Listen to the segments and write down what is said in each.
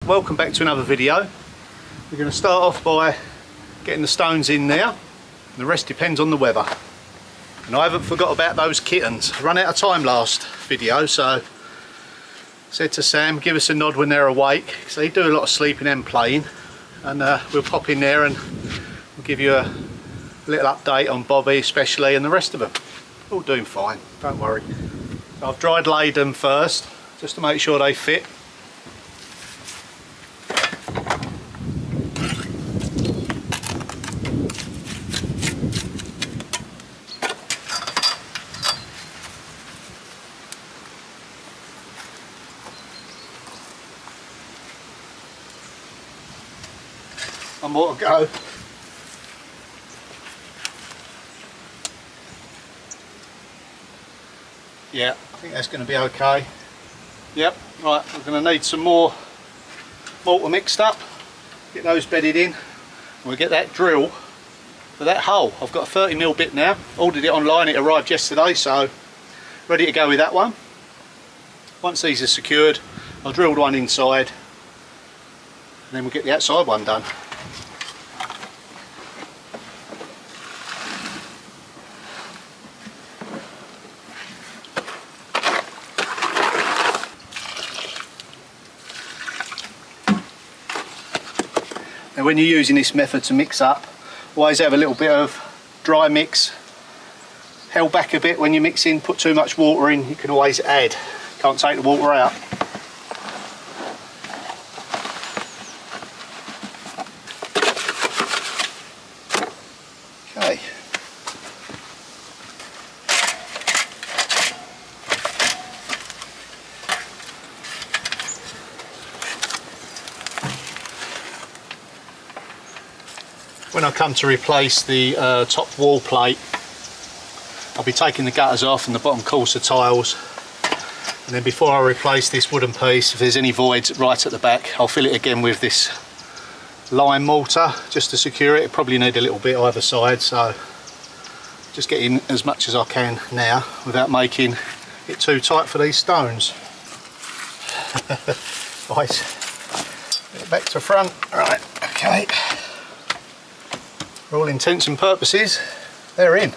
welcome back to another video. We're going to start off by getting the stones in there. The rest depends on the weather. And I haven't forgot about those kittens. I ran out of time last video, so said to Sam, give us a nod when they're awake, because they do a lot of sleeping and playing. And we'll pop in there and we'll give you a little update on Bobby especially and the rest of them. All doing fine, don't worry. So I've dried laid them first, just to make sure they fit. One more to go. Yeah, I think that's going to be okay. Yep, right, we're going to need some more mortar mixed up, get those bedded in. We'll get that drill for that hole. I've got a 30mm bit now, ordered it online, it arrived yesterday, so ready to go with that one. Once these are secured, I'll drill one inside and then we'll get the outside one done. Now when you're using this method to mix up, always have a little bit of dry mix held back a bit when you're mixing. Put too much water in, you can always add, can't take the water out. Okay. When I come to replace the top wall plate, I'll be taking the gutters off and the bottom courser tiles, and then before I replace this wooden piece, if there's any voids right at the back, I'll fill it again with this lime mortar just to secure it. It probably need a little bit either side, so just get in as much as I can now without making it too tight for these stones. Right, get it back to front. Right, okay. For all intents and purposes, they're in.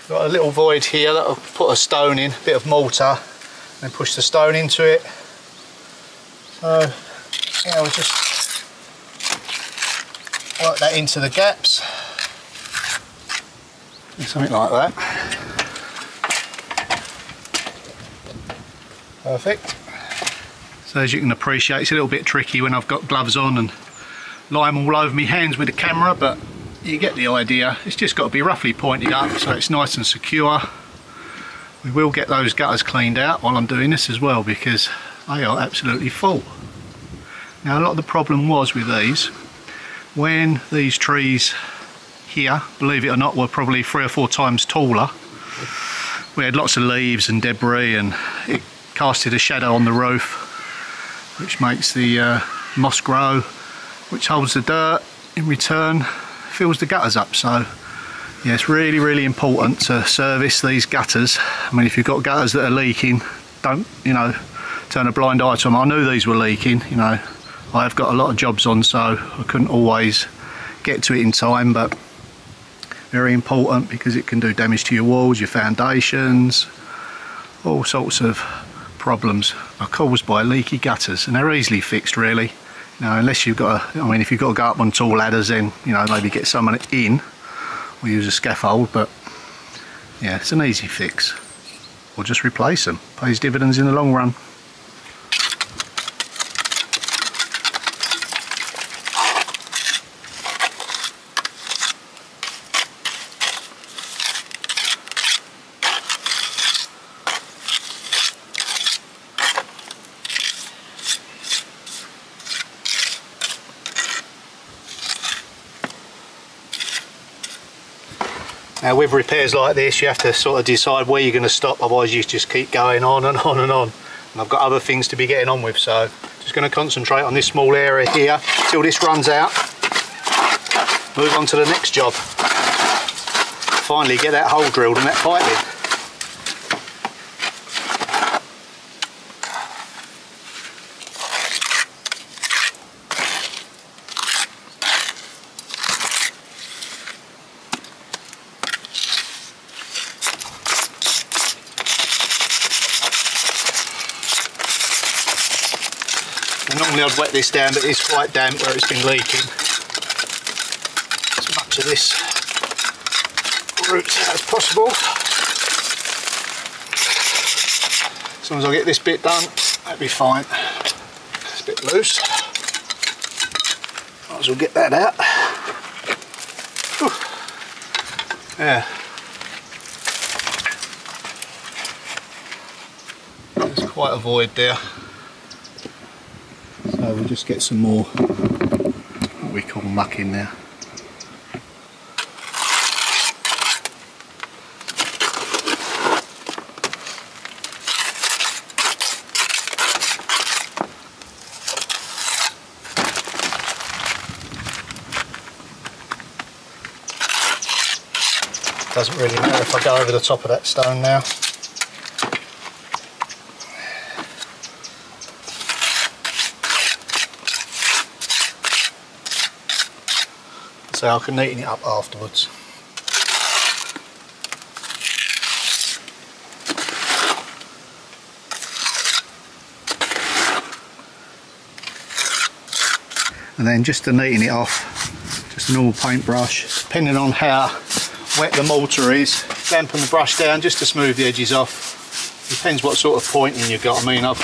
Got a little void here that I'll put a stone in, a bit of mortar, and push the stone into it. So yeah, I'll just work that into the gaps. Something like that. Perfect. So as you can appreciate, it's a little bit tricky when I've got gloves on and lime all over my hands with the camera, but you get the idea. It's just got to be roughly pointed up so it's nice and secure. We will get those gutters cleaned out while I'm doing this as well, because they are absolutely full. Now a lot of the problem was with these, when these trees here, believe it or not, were probably 3 or 4 times taller, we had lots of leaves and debris and it casted a shadow on the roof, which makes the moss grow, which holds the dirt, in return fills the gutters up. So yeah, it's really important to service these gutters. I mean, if you've got gutters that are leaking, don't, you know, turn a blind eye to them. I knew these were leaking, you know, I've got a lot of jobs on, so I couldn't always get to it in time, but very important because it can do damage to your walls, your foundations, all sorts of problems are caused by leaky gutters, and they're easily fixed really. Now, unless you've got I mean, if you've got to go up on tall ladders, then, you know, maybe get someone in or use a scaffold, but yeah, it's an easy fix. Or just replace them. Pays dividends in the long run. Now with repairs like this, you have to sort of decide where you're going to stop, otherwise you just keep going on and on and on. And I've got other things to be getting on with, so just going to concentrate on this small area here till this runs out. Move on to the next job. Finally get that hole drilled and that pipe in. And normally I'd wet this down, but it's quite damp where it's been leaking. As much of this roots out as possible. As long as I get this bit done, that'll be fine. It's a bit loose. Might as well get that out. Whew. Yeah. There's quite a void there. So we'll just get some more, what we call muck in there. Doesn't really matter if I go over the top of that stone now. So I can neaten it up afterwards. And then just to neaten it off, just a normal paintbrush, depending on how wet the mortar is, dampen the brush down just to smooth the edges off. Depends what sort of pointing you've got. I mean, I've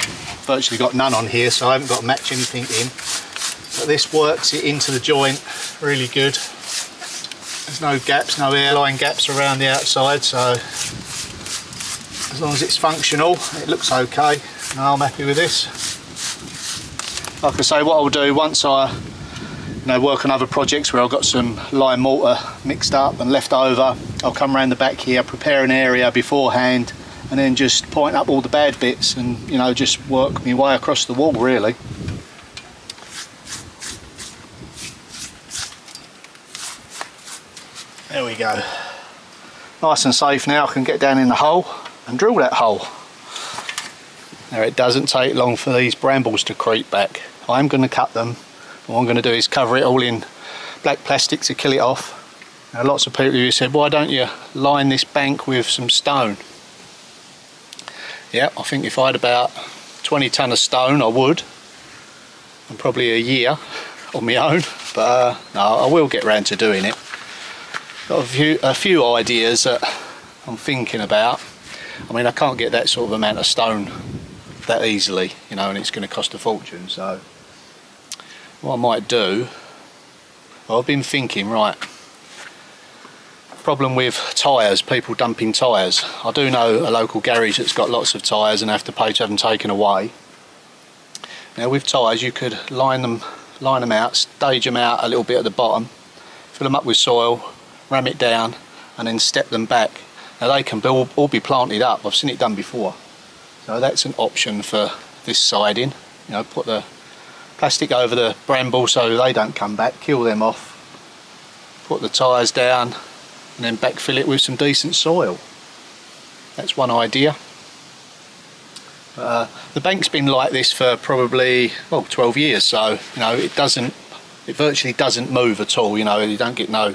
virtually got none on here, so I haven't got to match anything in. But this works it into the joint really good. There's no gaps, no airline gaps around the outside, so as long as it's functional, it looks okay. And I'm happy with this. Like I say, what I'll do once I work on other projects where I've got some lime mortar mixed up and left over, I'll come around the back here, prepare an area beforehand, and then just point up all the bad bits and just work my way across the wall really. There we go. Nice and safe now. I can get down in the hole and drill that hole. Now it doesn't take long for these brambles to creep back. I'm going to cut them. What I'm going to do is cover it all in black plastic to kill it off. Now lots of people who said, why don't you line this bank with some stone? Yeah, I think if I had about 20 tonne of stone I would, and probably a year on my own, but no, I will get round to doing it. Got a few ideas that I'm thinking about. I mean, I can't get that sort of amount of stone that easily, and it's going to cost a fortune. So what I might do, well, I've been thinking, right, problem with tyres, people dumping tyres. I do know a local garage that's got lots of tyres and have to pay to have them taken away. Now with tyres you could line them out, stage them out a little bit at the bottom, fill them up with soil, ram it down and then step them back. Now they can all be planted up. I've seen it done before. So that's an option for this siding. Put the plastic over the bramble so they don't come back, kill them off, put the tyres down and then backfill it with some decent soil. That's one idea. The bank's been like this for probably 12 years, so it virtually doesn't move at all. You don't get no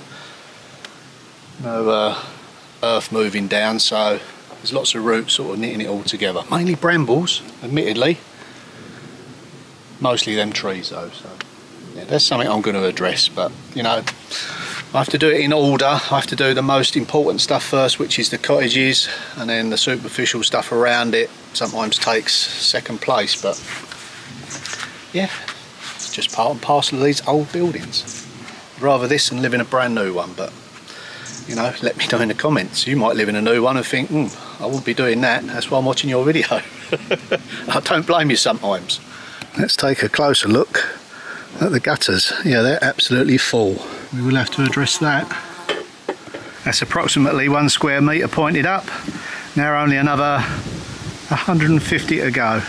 earth moving down, so there's lots of roots sort of knitting it all together. Mainly brambles, admittedly. Mostly them trees though, so yeah, that's something I'm going to address. But I have to do it in order. I have to do the most important stuff first, which is the cottages, and then the superficial stuff around it sometimes takes second place. But yeah, it's just part and parcel of these old buildings. I'd rather this than live in a brand new one, but let me know in the comments. You might live in a new one and think, I wouldn't be doing that. That's why I'm watching your video. I don't blame you sometimes. Let's take a closer look at the gutters. Yeah, they're absolutely full. We will have to address that. That's approximately 1 square metre pointed up. Now only another 150 to go.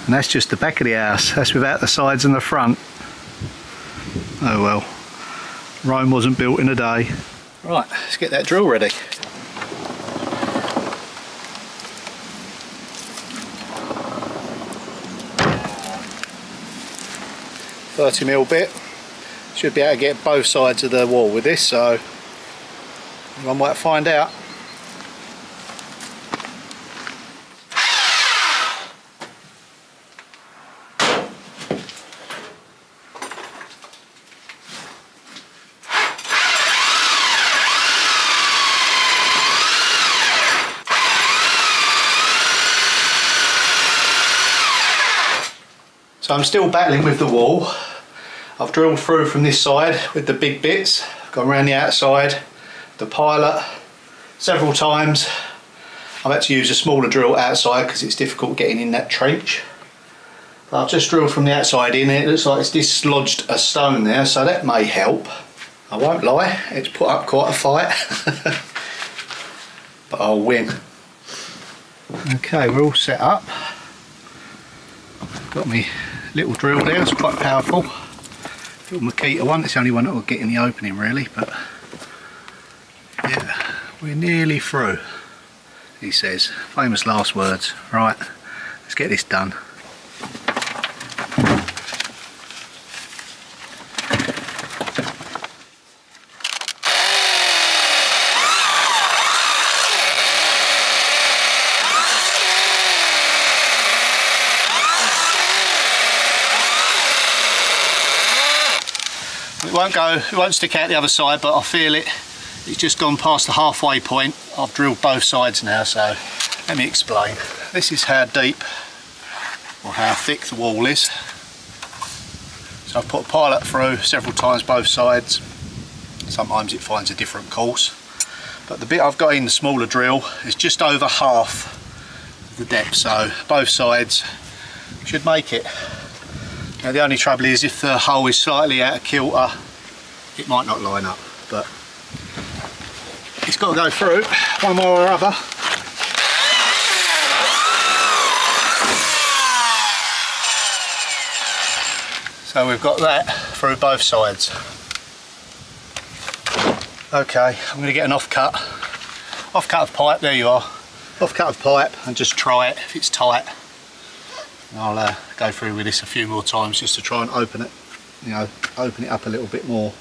And that's just the back of the house. That's without the sides and the front. Oh well. Rome wasn't built in a day. Right, let's get that drill ready. 30mm bit. Should be able to get both sides of the wall with this, so one way to find out. So I'm still battling with the wall. I've drilled through from this side with the big bits, gone around the outside, the pilot several times. I've had to use a smaller drill outside because it's difficult getting in that trench. But I've just drilled from the outside in, it looks like it's dislodged a stone there, so that may help. I won't lie, it's put up quite a fight. But I'll win. Okay, we're all set up. Got me little drill there, it's quite powerful. Little Makita one, it's the only one that will get in the opening really, but yeah, we're nearly through, he says. Famous last words. Right, let's get this done. It won't stick out the other side, but I feel it. It's just gone past the halfway point. I've drilled both sides now, so let me explain. This is how deep or how thick the wall is. So I've put a pilot through several times both sides. Sometimes it finds a different course. But the bit I've got in the smaller drill is just over half the depth, so both sides should make it. Now the only trouble is if the hole is slightly out of kilter, it might not line up, but it's got to go through one way or other. So we've got that through both sides. Okay, I'm going to get an offcut of pipe, there you are. Offcut of pipe and just try it if it's tight. And I'll go through with this a few more times just to try and open it, you know, open it up a little bit more.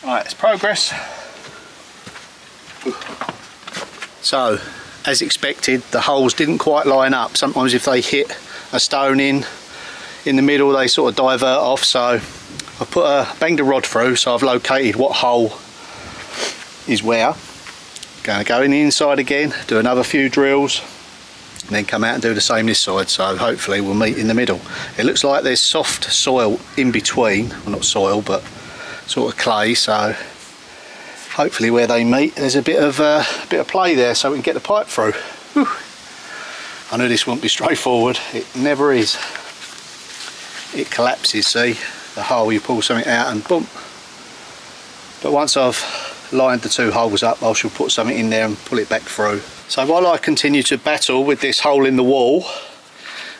Right, it's progress. So, as expected, the holes didn't quite line up. Sometimes if they hit a stone in the middle, they sort of divert off. So I've banged a rod through, so I've located what hole is where. Going to go in the inside again, do another few drills, and then come out and do the same this side, so hopefully we'll meet in the middle. It looks like there's soft soil in between, well not soil but sort of clay, so hopefully where they meet there's a bit of play there so we can get the pipe through. Whew. I knew this wouldn't be straightforward, it never is. It collapses, see, the hole, you pull something out and boom. But once I've lined the two holes up, I shall put something in there and pull it back through. So while I continue to battle with this hole in the wall,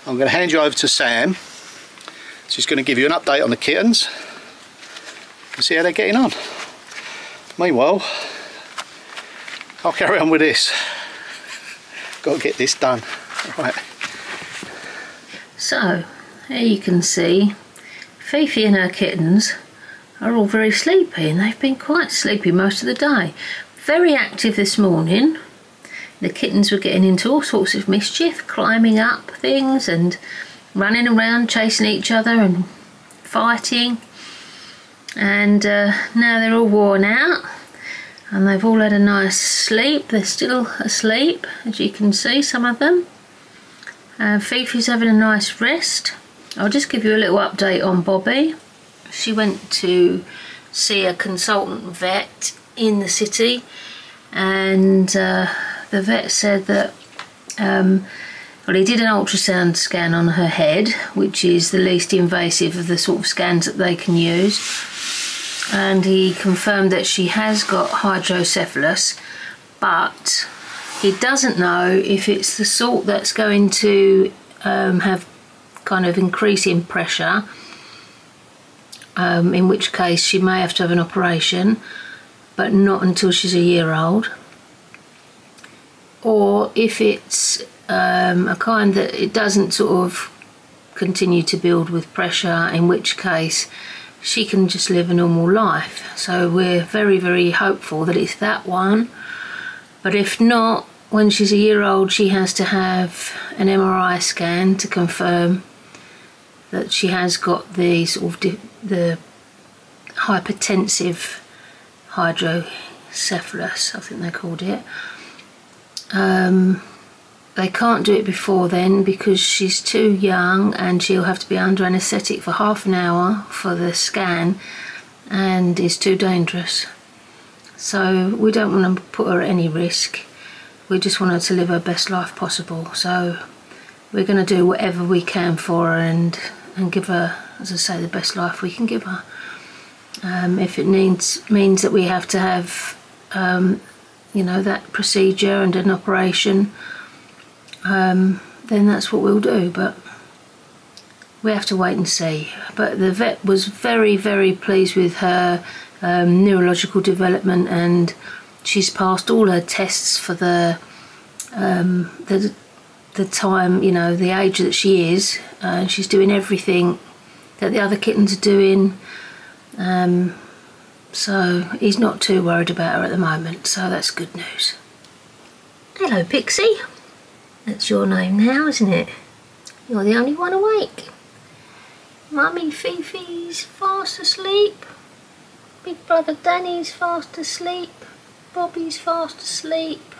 I'm going to hand you over to Sam. She's going to give you an update on the kittens and see how they're getting on. Meanwhile, I'll carry on with this. Got to get this done. Right. So, here you can see Fifi and her kittens are all very sleepy, and they've been quite sleepy most of the day. Very active this morning. The kittens were getting into all sorts of mischief, climbing up things and running around chasing each other and fighting. And now they're all worn out and they've all had a nice sleep. They're still asleep, as you can see, some of them. Fifi's having a nice rest. I'll just give you a little update on Bobby. She went to see a consultant vet in the city, and the vet said that well, he did an ultrasound scan on her head, which is the least invasive of the sort of scans that they can use, and he confirmed that she has got hydrocephalus, but he doesn't know if it's the sort that's going to have kind of increasing pressure, in which case she may have to have an operation, but not until she's a year old, or if it's a kind that it doesn't sort of continue to build with pressure, in which case she can just live a normal life. So we're very, very hopeful that it's that one, but if not, when she's a year old she has to have an MRI scan to confirm that she has got the sort of the hypertensive hydrocephalus, I think they called it. they can't do it before then because she's too young and she'll have to be under anaesthetic for half an hour for the scan and it's too dangerous. So we don't want to put her at any risk. We just want her to live her best life possible. So we're going to do whatever we can for her and give her, as I say, the best life we can give her. If it means that we have to have, you know, that procedure and an operation, then that's what we'll do. But we have to wait and see. But the vet was very, very pleased with her neurological development, and she's passed all her tests for the time, you know, the age that she is. She's doing everything that the other kittens are doing. So he's not too worried about her at the moment, so that's good news. Hello Pixie, that's your name now, isn't it? You're the only one awake. Mummy Fifi's fast asleep, big brother Danny's fast asleep, Bobby's fast asleep,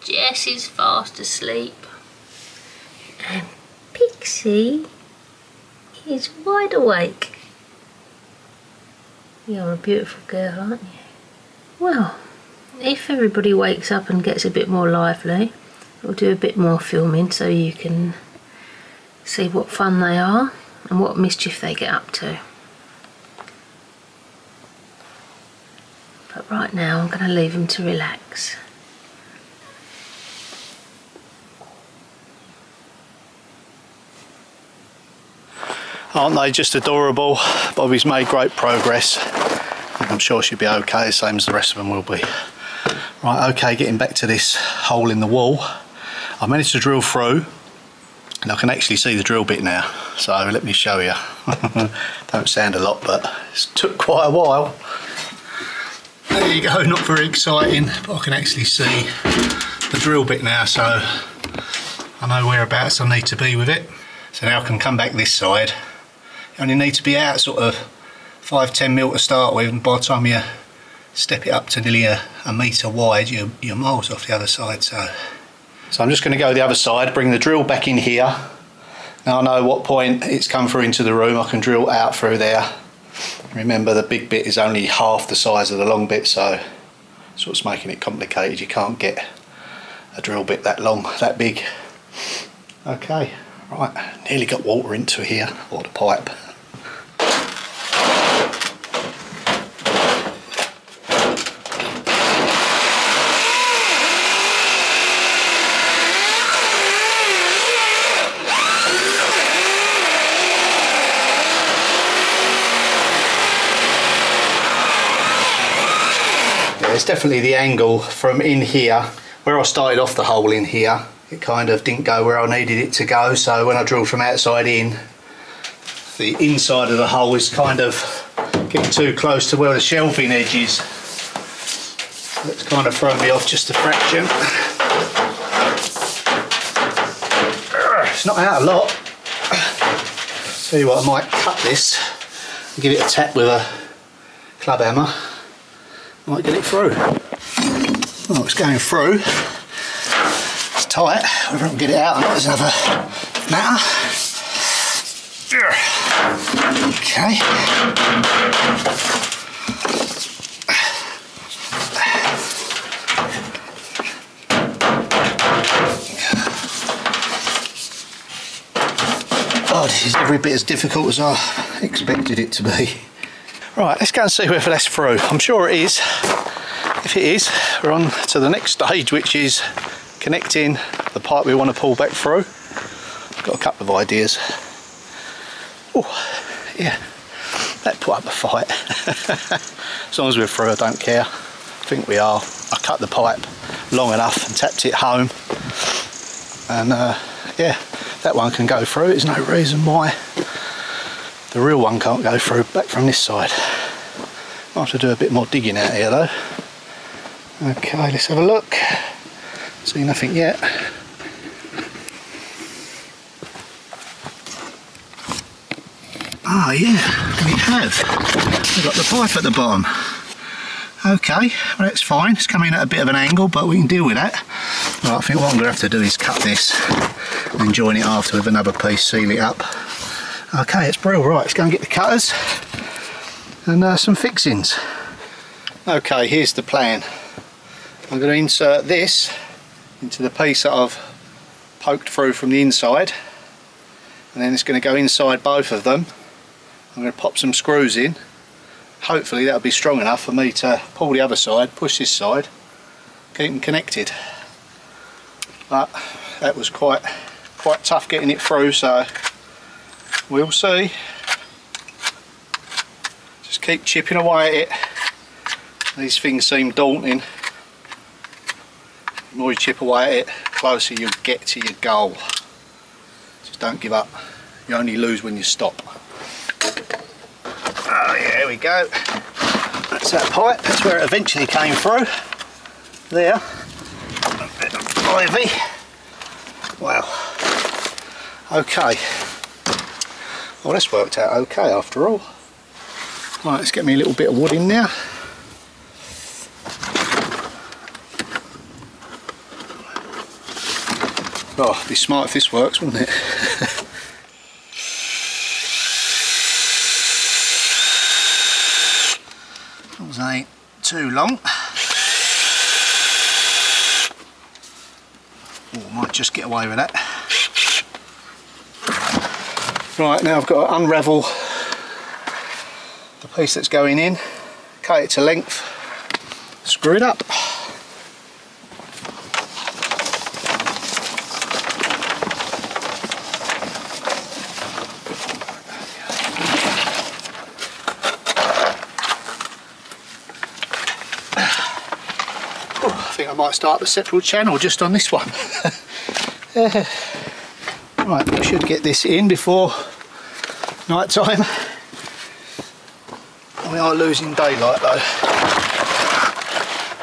Jess is fast asleep, and Pixie is wide awake. You're a beautiful girl, aren't you? Well, if everybody wakes up and gets a bit more lively, we'll do a bit more filming so you can see what fun they are and what mischief they get up to. But right now I'm going to leave them to relax. Aren't they just adorable? Bobby's made great progress. I'm sure she'll be okay, same as the rest of them will be. Right, okay, getting back to this hole in the wall. I managed to drill through and I can actually see the drill bit now. So let me show you. Don't sound a lot, but it took quite a while. There you go, not very exciting, but I can actually see the drill bit now, so I know whereabouts I need to be with it. So now I can come back this side. You only need to be out sort of 5-10 mil to start with, and by the time you step it up to nearly a metre wide, you're miles off the other side. So I'm just going to go the other side, bring the drill back in here. Now I know what point it's come through into the room, I can drill out through there. Remember, the big bit is only half the size of the long bit, so that's what's making it complicated. You can't get a drill bit that long, that big. Okay, right, nearly got water into here, or the pipe. It's definitely the angle from in here, where I started off the hole in here, it kind of didn't go where I needed it to go, so when I drilled from outside in, the inside of the hole is kind of getting too close to where the shelving edge is. That's kind of thrown me off just a fraction. It's not out a lot. Tell you what, I might cut this and give it a tap with a club hammer. Might get it through. Well, it's going through. It's tight. Whether I can get it out or not is another matter. Okay. Oh, this is every bit as difficult as I expected it to be. Right, let's go and see whether that's through. I'm sure it is. If it is, we're on to the next stage, which is connecting the pipe we want to pull back through. I've got a couple of ideas. Oh, yeah, that put up a fight. As long as we're through, I don't care. I think we are. I cut the pipe long enough and tapped it home. And yeah, that one can go through. There's no reason why the real one can't go through back from this side. I'll have to do a bit more digging out here though. Okay, let's have a look. See nothing yet. Ah, yeah, we have. We've got the pipe at the bottom. Okay, well that's fine. It's coming at a bit of an angle, but we can deal with that. Right, I think what I'm going to have to do is cut this and join it after with another piece, seal it up. Okay, it's brilliant. Right, let's go and get the cutters and some fixings. Okay, here's the plan. I'm going to insert this into the piece that I've poked through from the inside, and then it's going to go inside both of them. I'm going to pop some screws in. Hopefully that'll be strong enough for me to pull the other side, push this side, keep them connected. But that was quite tough getting it through, so we'll see. Just keep chipping away at it. These things seem daunting. The more you chip away at it, the closer you'll get to your goal. Just don't give up. You only lose when you stop. Oh yeah, there we go. That's that pipe. That's where it eventually came through. There. A bit of ivy. Wow. Okay. Well, this worked out okay after all. Right, let's get me a little bit of wood in now. Oh, it'd be smart if this works, wouldn't it? Those ain't too long. Oh, I might just get away with that. Right, now I've got to unravel the piece that's going in, cut it to length, screw it up. I think I might start a separate channel just on this one. Right, I should get this in before night time. We are losing daylight though.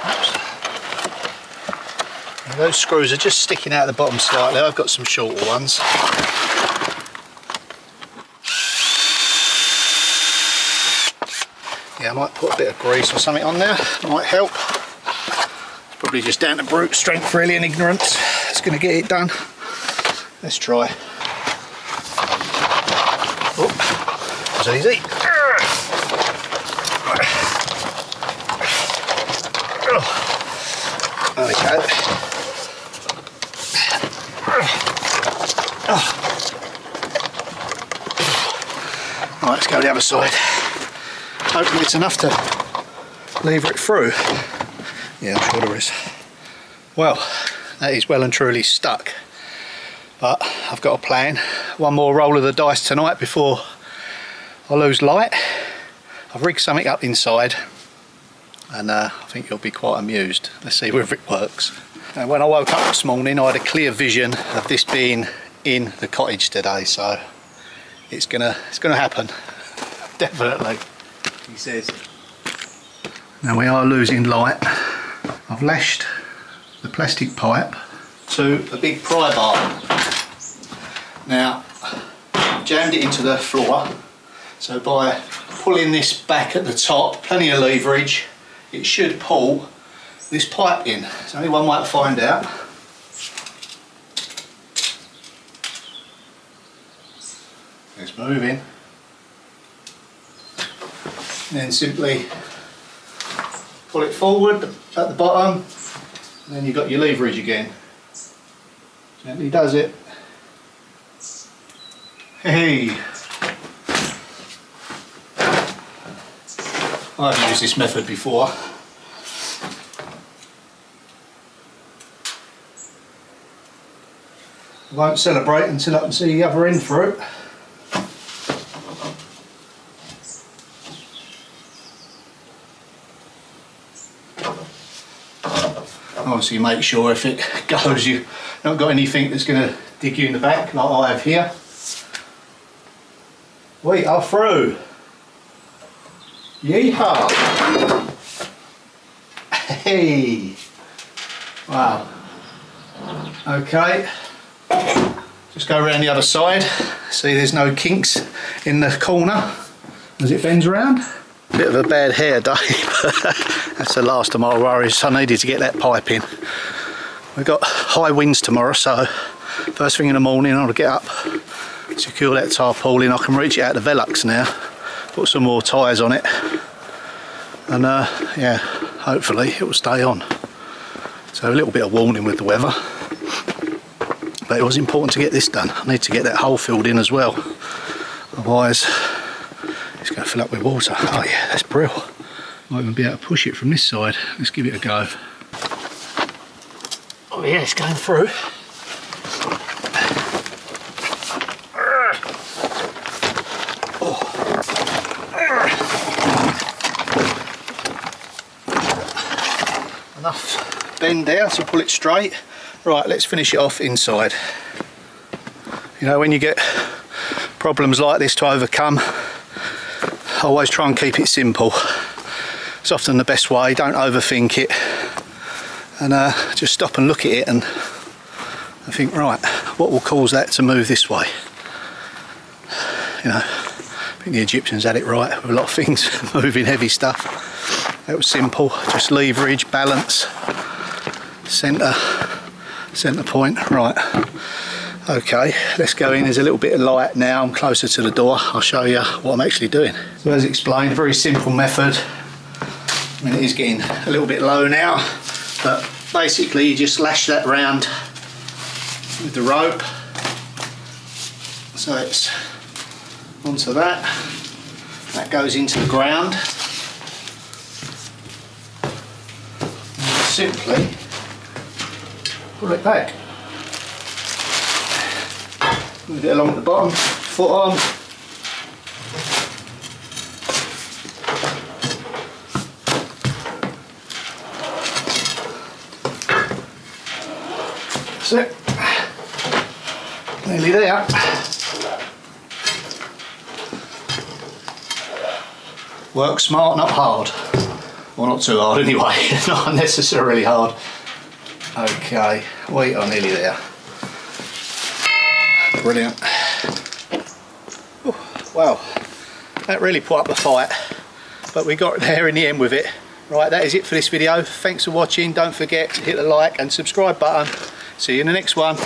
Oops. Those screws are just sticking out the bottom slightly. I've got some shorter ones. Yeah, I might put a bit of grease or something on there, might help. It's probably just down to brute strength really and ignorance. It's going to get it done. Let's try. Oh, it's easy. There we go. Right, let's go to the other side. Hopefully it's enough to lever it through. Yeah, I'm sure there is. Well, that is well and truly stuck. But I've got a plan. One more roll of the dice tonight before I lose light. I've rigged something up inside and I think you'll be quite amused. Let's see whether it works. Now, when I woke up this morning I had a clear vision of this being in the cottage today, so it's gonna happen. Definitely, he says. Now we are losing light. I've lashed the plastic pipe to a big pry bar. Now, I've jammed it into the floor, so by pulling this back at the top, plenty of leverage, it should pull this pipe in. There's only one way to find out. It's moving. And then simply pull it forward at the bottom, and then you've got your leverage again. Gently does it. Hey! I've used this method before. I won't celebrate until I can see the other end through. Obviously make sure if it goes you not got anything that's going to dig you in the back like I have here. We are through. Yeehaw! Hey! Wow. Okay. Just go around the other side. See there's no kinks in the corner as it bends around. Bit of a bad hair day, but that's the last of my worries. I needed to get that pipe in. We've got high winds tomorrow, so first thing in the morning I'll get up, secure that tarpaulin. I can reach it out the Velux now, put some more tyres on it, and yeah, hopefully it will stay on. So a little bit of warning with the weather, but it was important to get this done. I need to get that hole filled in as well, otherwise it's going to fill up with water. Oh yeah, that's brilliant. Might even be able to push it from this side. Let's give it a go. Oh yeah, it's going through. Enough bend there to pull it straight. Right, let's finish it off inside. You know, when you get problems like this to overcome, I always try and keep it simple. It's often the best way. Don't overthink it, and just stop and look at it and I think, right, what will cause that to move this way? You know, I think the Egyptians had it right with a lot of things, moving heavy stuff. That was simple, just leverage, balance, centre point. Right, okay, let's go in. There's a little bit of light now, I'm closer to the door. I'll show you what I'm actually doing. So as explained, a very simple method. I mean, it is getting a little bit low now, but basically you just lash that round with the rope, so it's onto that. That goes into the ground. And simply pull it back. Move it along at the bottom, foot on. That's it. Nearly there. Work smart, not hard. Well, not too hard anyway, not unnecessarily hard. Okay, we are nearly there. Brilliant. Ooh, wow, that really put up a fight, but we got there in the end with it. Right, that is it for this video. Thanks for watching. Don't forget to hit the like and subscribe button. See you in the next one.